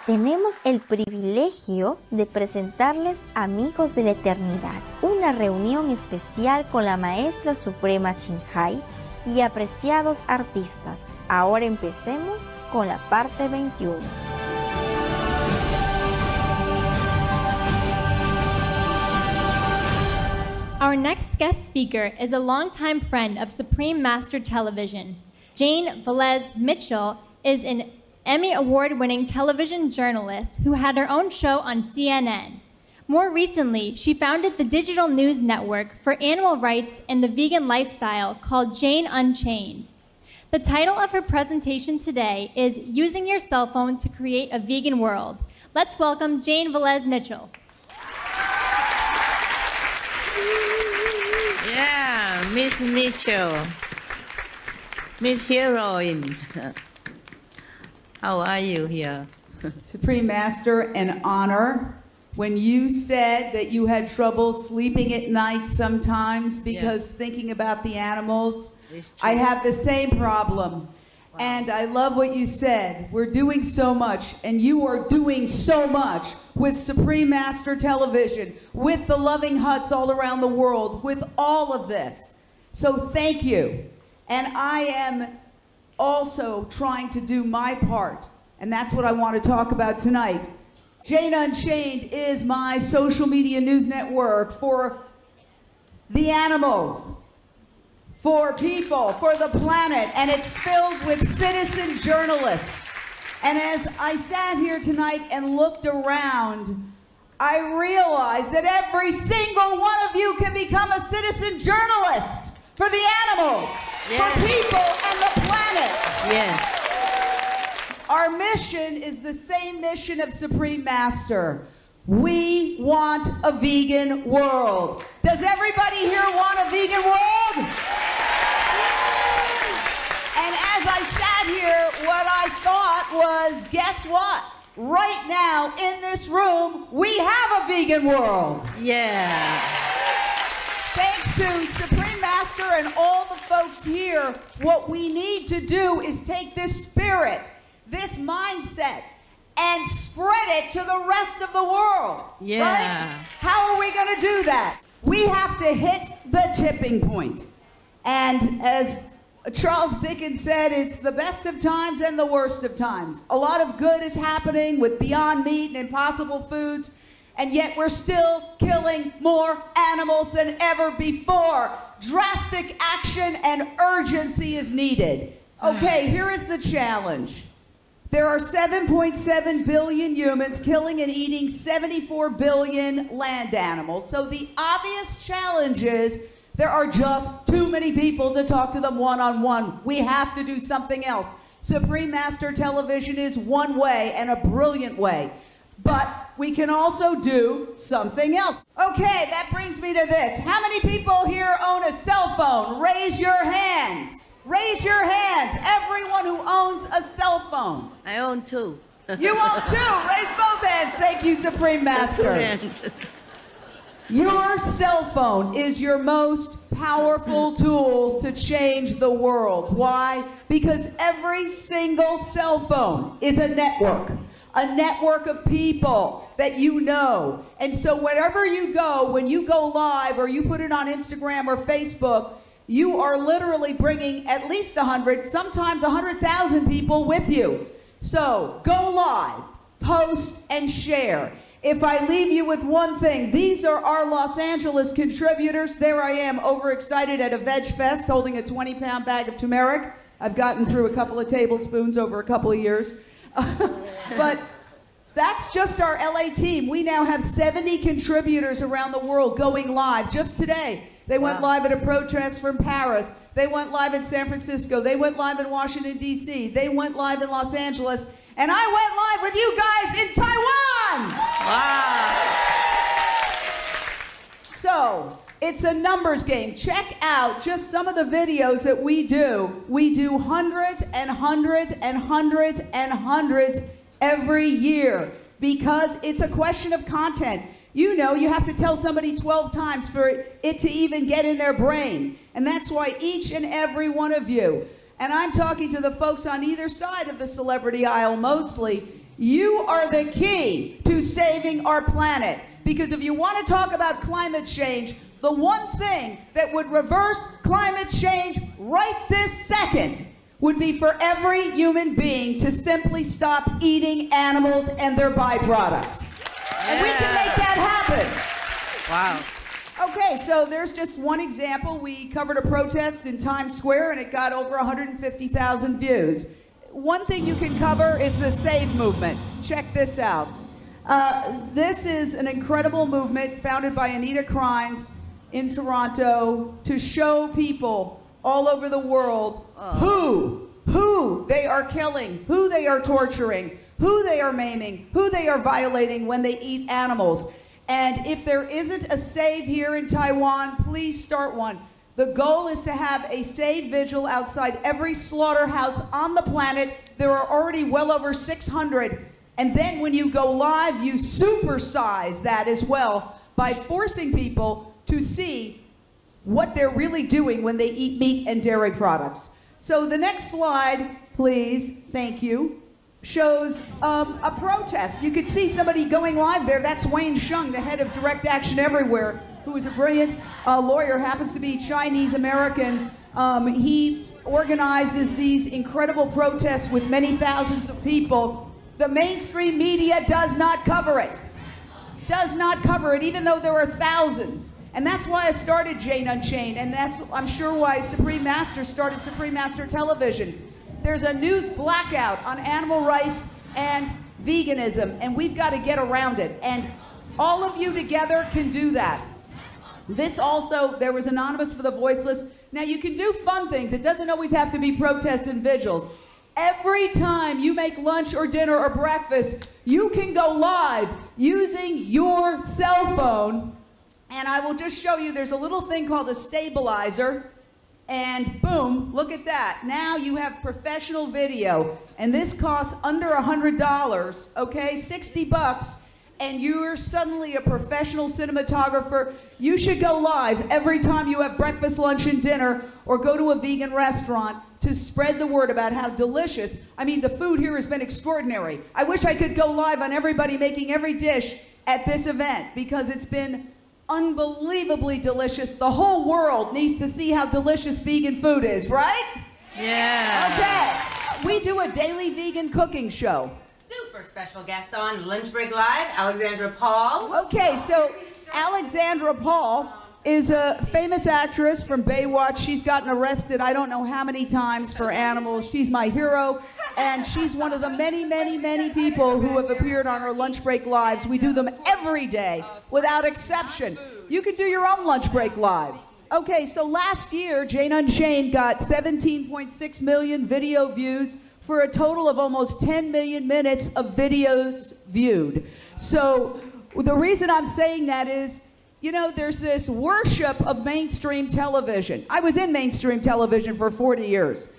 Tenemos el privilegio de presentarles Amigos de la Eternidad, una reunión especial con la Maestra Suprema Chin Hai y apreciados artistas. Ahora empecemos con la parte 21. Our next guest speaker is a longtime friend of Supreme Master Television. Jane Velez Mitchell is an Emmy Award-winning television journalist who had her own show on CNN. More recently, she founded the digital news network for animal rights and the vegan lifestyle called Jane Unchained. The title of her presentation today is Using Your Cell Phone to Create a Vegan World. Let's welcome Jane Velez Mitchell. Yeah, Miss Mitchell, Miss Heroine. How are you here? Supreme Master, an honor. When you said that you had trouble sleeping at night sometimes because thinking about the animals, I have the same problem. Wow. And I love what you said. We're doing so much, and you are doing so much with Supreme Master Television, with the Loving Huts all around the world, with all of this. So thank you. And I am also trying to do my part, and that's what I want to talk about tonight. Jane Unchained is my social media news network for the animals, for people, for the planet, and it's filled with citizen journalists. And as I sat here tonight and looked around, I realized that every single one of you can become a citizen journalist for the animals, for people and the planet. Yes. Our mission is the same mission of Supreme Master. We want a vegan world. Does everybody here want a vegan world? And as I sat here, what I thought was, guess what? Right now in this room, we have a vegan world. Yeah. Thanks to Supreme Master and all the folks here, what we need to do is take this spirit, this mindset, and spread it to the rest of the world. Yeah. Right? How are we going to do that? We have to hit the tipping point. And as Charles Dickens said, it's the best of times and the worst of times. A lot of good is happening with Beyond Meat and Impossible Foods, and yet we're still killing more animals than ever before. Drastic action and urgency is needed. Okay, here is the challenge. There are 7.7 billion humans killing and eating 74 billion land animals. So the obvious challenge is there are just too many people to talk to them one-on-one. We have to do something else. Supreme Master Television is one way and a brilliant way. But we can also do something else. Okay, that brings me to this. How many people here own a cell phone? Raise your hands. Raise your hands. Everyone who owns a cell phone. I own two. You own two. Raise both hands. Thank you, Supreme Master. 2 hands. Your cell phone is your most powerful tool to change the world. Why? Because every single cell phone is a network of people that you know. And so wherever you go, when you go live or you put it on Instagram or Facebook, you are literally bringing at least 100, sometimes 100,000 people with you. So go live, post, and share. If I leave you with one thing, these are our Los Angeles contributors. There I am, overexcited at a Veg Fest, holding a 20-pound bag of turmeric. I've gotten through a couple of tablespoons over a couple of years. But that's just our LA team. We now have 70 contributors around the world going live. Just today, they went live at a protest from Paris. They went live in San Francisco. They went live in Washington, D.C. They went live in Los Angeles. And I went live with you guys in Taiwan. Wow. So it's a numbers game. Check out just some of the videos that we do. We do hundreds and hundreds and hundreds and hundreds every year because it's a question of content. You know, you have to tell somebody 12 times for it to even get in their brain. And that's why each and every one of you, and I'm talking to the folks on either side of the celebrity aisle mostly, You are the key to saving our planet. Because if you want to talk about climate change, the one thing that would reverse climate change right this second would be for every human being to simply stop eating animals and their byproducts. And we can make that happen. Wow. Okay, so there's just one example. We covered a protest in Times Square and it got over 150,000 views. One thing you can cover is the Save movement. Check this out. This is an incredible movement founded by Anita Krines in Toronto to show people all over the world who they are killing, who they are torturing, who they are maiming, who they are violating when they eat animals. And if there isn't a Save here in Taiwan, please start one. The goal is to have a Save vigil outside every slaughterhouse on the planet. There are already well over 600. And then when you go live, you supersize that as well by forcing people to see what they're really doing when they eat meat and dairy products. So the next slide, please, thank you, shows a protest. You could see somebody going live there. That's Wayne Sheng, the head of Direct Action Everywhere, who is a brilliant lawyer, happens to be Chinese-American. He organizes these incredible protests with many thousands of people. The mainstream media does not cover it. Does not cover it, even though there are thousands. And that's why I started Jane Unchained, and that's, I'm sure, why Supreme Master started Supreme Master Television. There's a news blackout on animal rights and veganism, and we've got to get around it. And all of you together can do that. This also, there was Anonymous for the Voiceless. Now, you can do fun things. It doesn't always have to be protests and vigils. Every time you make lunch or dinner or breakfast, you can go live using your cell phone. And I will just show you, there's a little thing called a stabilizer. And boom, look at that. Now you have professional video. And this costs under $100, okay? 60 bucks. And you're suddenly a professional cinematographer. You should go live every time you have breakfast, lunch, and dinner, or go to a vegan restaurant to spread the word about how delicious. I mean, the food here has been extraordinary. I wish I could go live on everybody making every dish at this event, because it's been unbelievably delicious. The whole world needs to see how delicious vegan food is, right? Yeah. Okay. We do a daily vegan cooking show. Super special guest on Lunch Break Live, Alexandra Paul. Okay, so Alexandra Paul is a famous actress from Baywatch. She's gotten arrested I don't know how many times for animals. She's my hero, and she's one of the many, many, many people who have appeared on our Lunch Break Lives. We do them every day, without exception. You can do your own Lunch Break Lives. Okay, so last year, Jane Unchained got 17.6 million video views for a total of almost 10 million minutes of videos viewed. So the reason I'm saying that is, you know, there's this worship of mainstream television. I was in mainstream television for 40 years.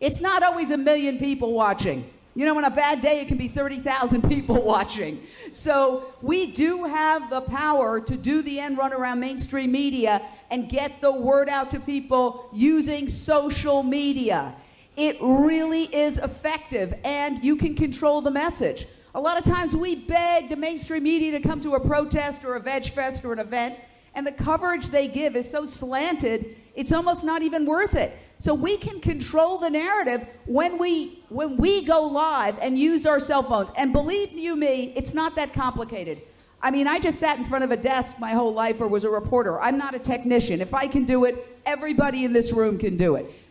It's not always 1 million people watching. You know, on a bad day, it can be 30,000 people watching. So we do have the power to do the end run around mainstream media and get the word out to people using social media. It really is effective, and you can control the message. A lot of times we beg the mainstream media to come to a protest or a veg fest or an event, and the coverage they give is so slanted, it's almost not even worth it. So we can control the narrative when we go live and use our cell phones. And believe you me, it's not that complicated. I mean, I just sat in front of a desk my whole life or was a reporter. I'm not a technician. If I can do it, everybody in this room can do it.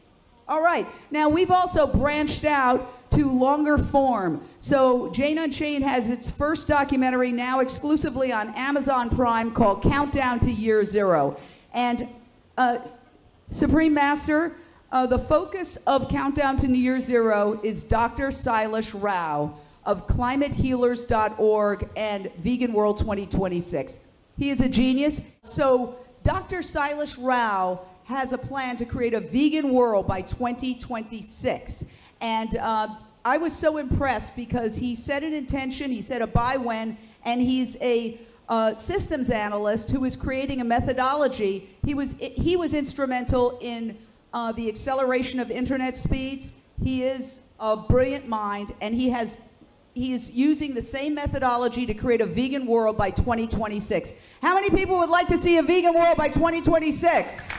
All right, now we've also branched out to longer form. So Jane Unchained has its first documentary now exclusively on Amazon Prime called Countdown to Year Zero. And Supreme Master, the focus of Countdown to Year Zero is Dr. Silas Rao of climatehealers.org and Vegan World 2026. He is a genius. So Dr. Silas Rao has a plan to create a vegan world by 2026. And I was so impressed because he set an intention, he set a by when, and he's a systems analyst who is creating a methodology. He was instrumental in the acceleration of internet speeds. He is a brilliant mind, and he he's using the same methodology to create a vegan world by 2026. How many people would like to see a vegan world by 2026?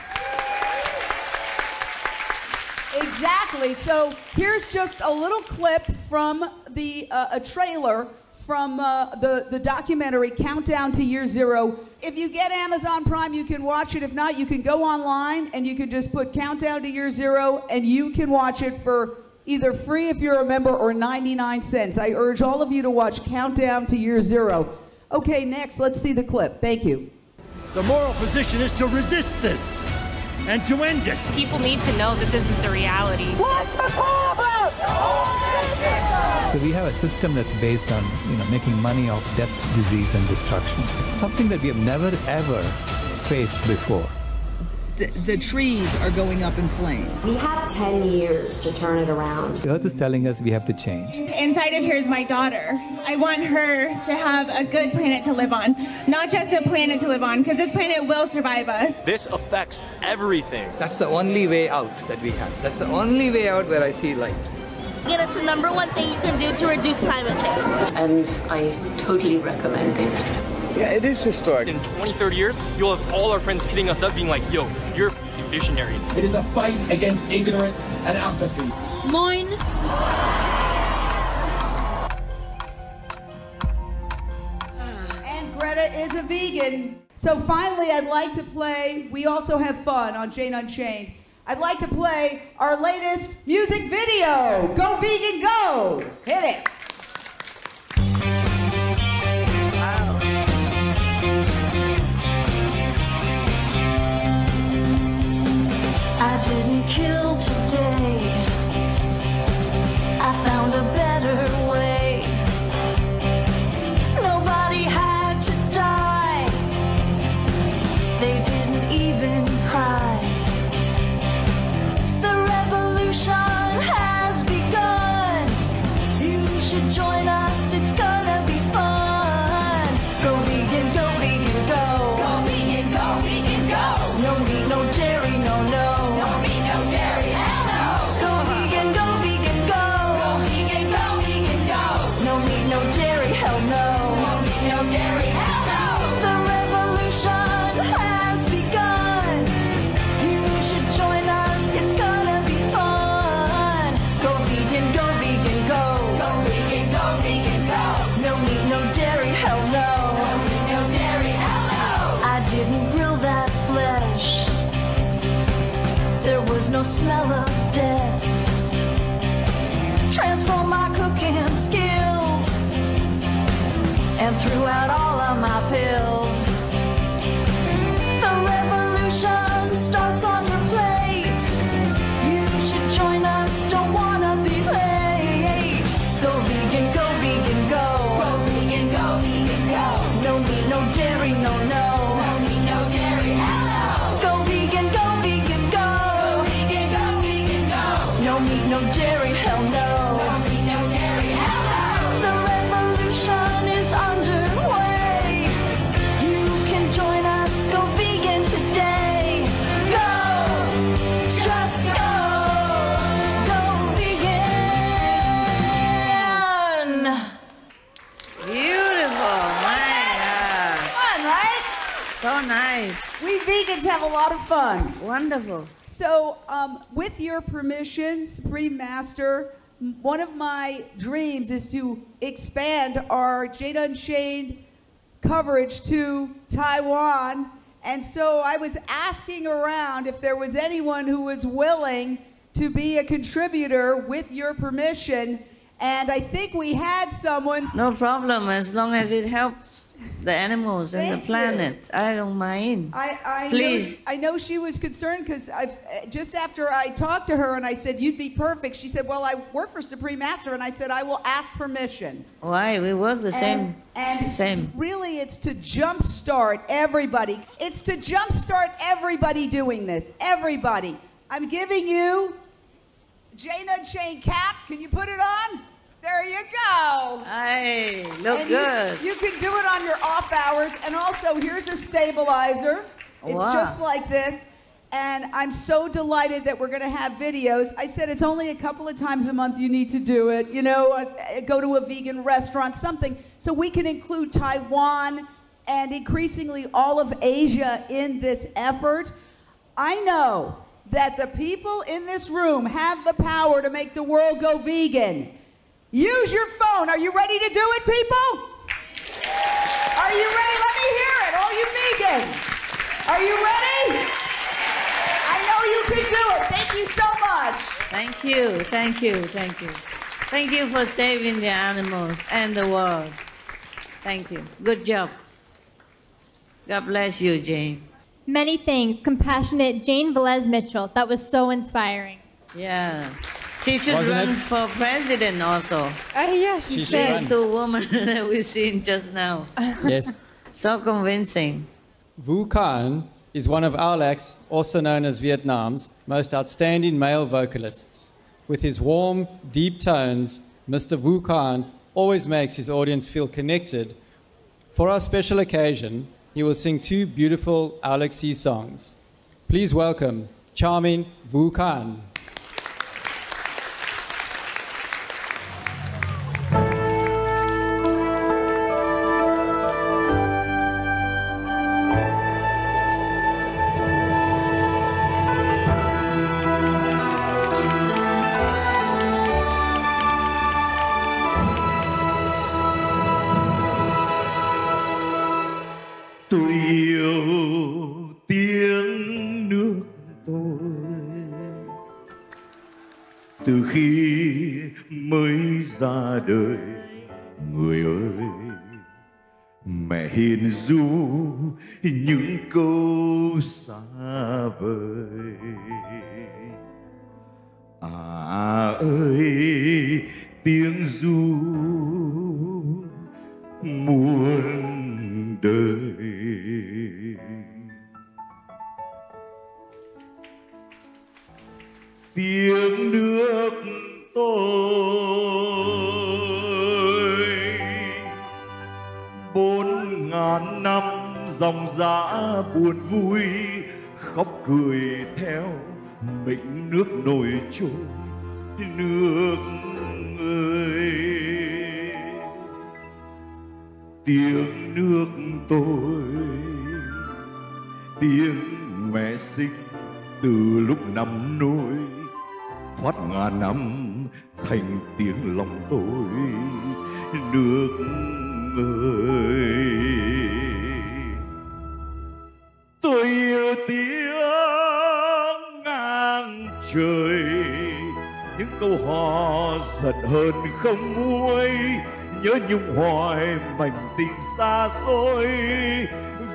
Exactly. So here's just a little clip from a trailer from the documentary Countdown to Year Zero. If you get Amazon Prime, you can watch it. If not, you can go online and you can just put Countdown to Year Zero and you can watch it for either free if you're a member or 99 cents. I urge all of you to watch Countdown to Year Zero. Okay, next, let's see the clip. Thank you. The moral position is to resist this and to end it. People need to know that this is the reality. What's the problem? So we have a system that's based on, making money off death, disease, and destruction. It's something that we have never, ever faced before. The trees are going up in flames. We have 10 years to turn it around. The earth is telling us we have to change. Inside of here is my daughter. I want her to have a good planet to live on. Not just a planet to live on, because this planet will survive us. This affects everything. That's the only way out that we have. That's the only way out where I see light. Again, it's the #1 thing you can do to reduce climate change. And I totally recommend it. Yeah, it is historic. In 20, 30 years, you'll have all our friends hitting us up being like, yo, you're a visionary. It is a fight against ignorance and apathy. Moin. And Greta is a vegan. So finally, I'd like to play We Also Have Fun on Jane Unchained. I'd like to play our latest music video. Go Vegan Go! Hit it. I didn't kill today. I found a better way. Nobody had to die. They didn't even cry. The revolution has begun. You should join us, it's gonna be fun. Go vegan, go vegan, go. Go vegan, go vegan, go. No meat, no dairy, no, no. No meat, no dairy, hell no. Go vegan, go vegan, go. Go vegan, go vegan, go. No meat, no dairy, hell no. No meat, no dairy, hell no. The revolution has begun. You should join us, it's gonna be fun. Go vegan, go vegan, go. Go vegan, go vegan, go. No meat, no dairy, hell no. No meat, no dairy, hell no. I didn't grill that flesh. There was no smell of death. Transform my cooking skills and threw out all of my pills. The revolution starts on your plate. You should join us, don't wanna be late. Go vegan, go vegan, go. Go vegan, go vegan, go. No meat, no dairy, no, no. No meat, no dairy, hell no. Go vegan, go vegan, go. Go vegan, go vegan, go. No meat, no dairy, hell no. No meat, no dairy, hell no. The revolution is underway. You can join us, go vegan today. Go, just go. Go vegan. Beautiful, man. Fun, right? So nice. We vegans have a lot of fun. Wonderful. So, with your permission, Supreme Master, one of my dreams is to expand our Jane Unchained coverage to Taiwan. And so I was asking around if there was anyone who was willing to be a contributor with your permission. And I think we had someone. No problem, as long as it helps the animals and the planet. I don't mind. Please. I know she was concerned because just after I talked to her and I said, you'd be perfect, she said, well, I work for Supreme Master, and I said, I will ask permission. Why? We work the same. Really, it's to jumpstart everybody. It's to jumpstart everybody doing this. Everybody. I'm giving you Jane Unchained cap. Can you put it on? There you go. Hey, look and good. You can do it on your off hours. And also, here's a stabilizer. It's just like this. And I'm so delighted that we're going to have videos. I said it's only a couple of times a month you need to do it. You know, go to a vegan restaurant, something. So we can include Taiwan and increasingly all of Asia in this effort. I know that the people in this room have the power to make the world go vegan. Use your phone. Are you ready to do it, people? Are you ready? Let me hear it, all you vegans. Are you ready? I know you can do it. Thank you so much. Thank you, thank you, thank you. Thank you for saving the animals and the world. Thank you. Good job. God bless you, Jane. Many thanks, compassionate Jane Velez Mitchell. That was so inspiring. Yes. She should run for president also. Yeah, she should. She's the woman that we've seen just now. Yes. So convincing. Vu Khan is one of our acts, also known as Vietnam's, most outstanding male vocalists. With his warm, deep tones, Mr. Vu Khan always makes his audience feel connected. For our special occasion, he will sing two beautiful Alexi songs. Please welcome charming Vu Khan. Tôi yêu tiếng nước tôi từ khi mới ra đời. Người ơi, mẹ hiền ru những câu xa vời. À ơi, tiếng ru muôn đời. Tiếng nước tôi 4000 năm dòng dã buồn vui, khóc cười theo mệnh nước nổi trôi. Nước ơi, tiếng nước tôi, tiếng mẹ sinh từ lúc nằm nôi, thoát ngàn năm thành tiếng lòng tôi. Nước ơi, tôi yêu tiếng ngang trời, những câu hò giận hờn không nguôi, nhớ nhung hoài mảnh tình xa xôi,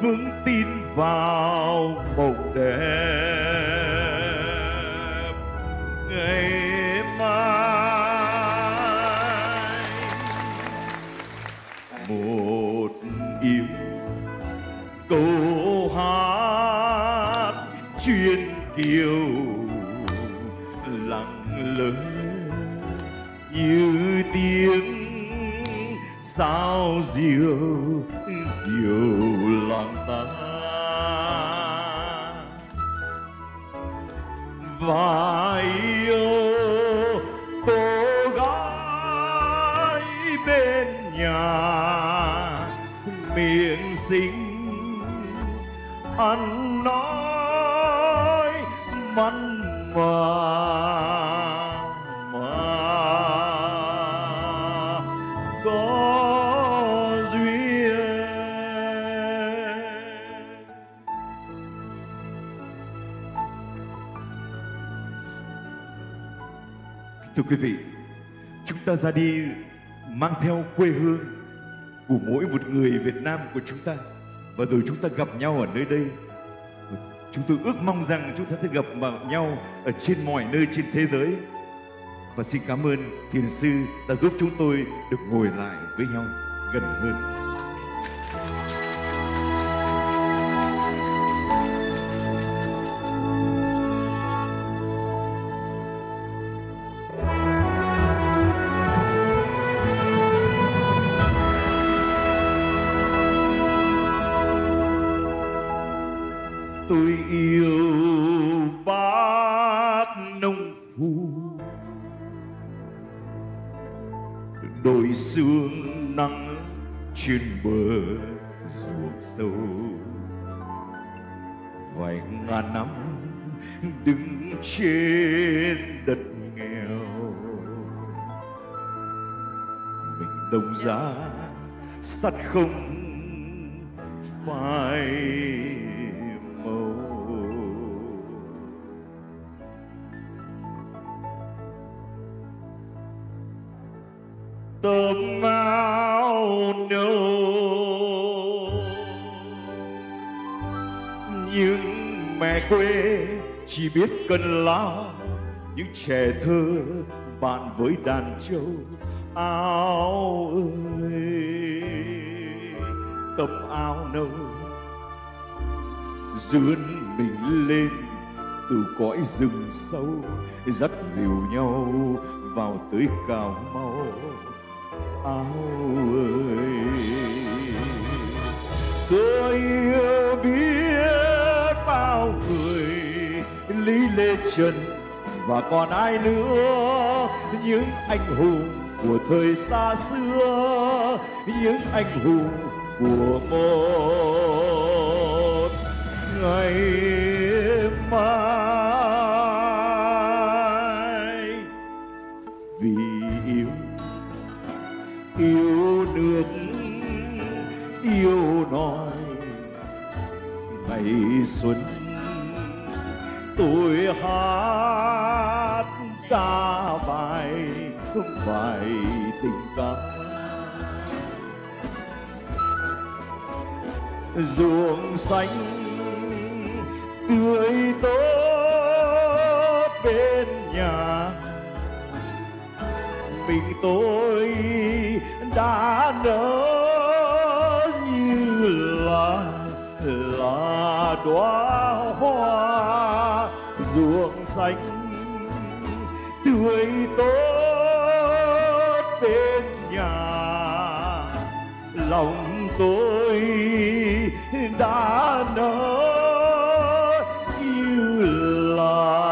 vững tin vào mộng đẹp ngày mai. Một yêu câu hát truyền kiều lặng lẽ như tiếng sao diều diều làng ta. Và yêu cô gái bên nhà, miệng xinh ăn nói mặn mà có duyên. Thưa quý vị, chúng ta ra đi mang theo quê hương của mỗi một người Việt Nam của chúng ta, và rồi chúng ta gặp nhau ở nơi đây. Chúng tôi ước mong rằng chúng ta sẽ gặp nhau ở trên mọi nơi trên thế giới. Và xin cảm ơn thiền sư đã giúp chúng tôi được ngồi lại với nhau gần hơn. tôi yêu bác nông phu, đôi sương nắng trên bờ ruộng sâu, vài ngàn năm đứng trên đất nghèo. Mình đồng giá sắt không phai màu. Tấm áo nâu nhưng mẹ quê chỉ biết cần lao, những trẻ thơ bạn với đàn trâu. Áo ơi, tấm áo nâu dướn mình lên từ cõi rừng sâu, dắt dìu nhau vào tới Cà Mau. Áo ơi, tôi yêu biết bao người Lý Lê Trần và còn ai nữa, những anh hùng của thời xa xưa, những anh hùng của một ngày mai. Vì yêu nước, yêu nòi ngày xuân, tôi hát ca bài tình ca. Ruộng xanh tươi tốt bên nhà, mình tôi đã nở như là đóa hoa. Ruộng xanh tươi tốt bên nhà, lòng tôi đã nở như là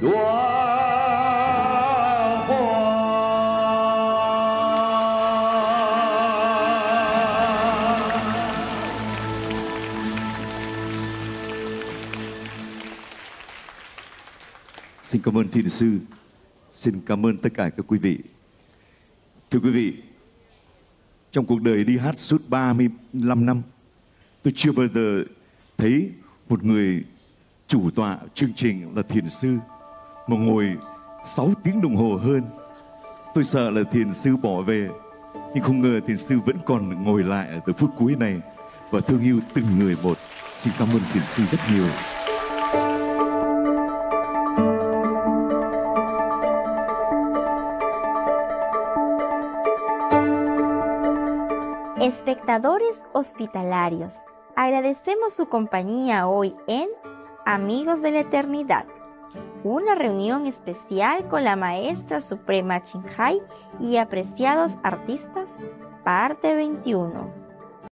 đóa hoa. Xin cảm ơn thiền sư. Xin cảm ơn tất cả các quý vị. Thưa quý vị, trong cuộc đời đi hát suốt 35 năm, tôi chưa bao giờ thấy một người chủ tọa chương trình là thiền sư mà ngồi 6 tiếng đồng hồ hơn. Tôi sợ là thiền sư bỏ về, nhưng không ngờ thiền sư vẫn còn ngồi lại ở từ phút cuối này và thương yêu từng người một. Xin cảm ơn thiền sư rất nhiều. Espectadores hospitalarios, agradecemos su compañía hoy en Amigos de la Eternidad, una reunión especial con la Maestra Suprema Thanh Hải y apreciados artistas, parte 21.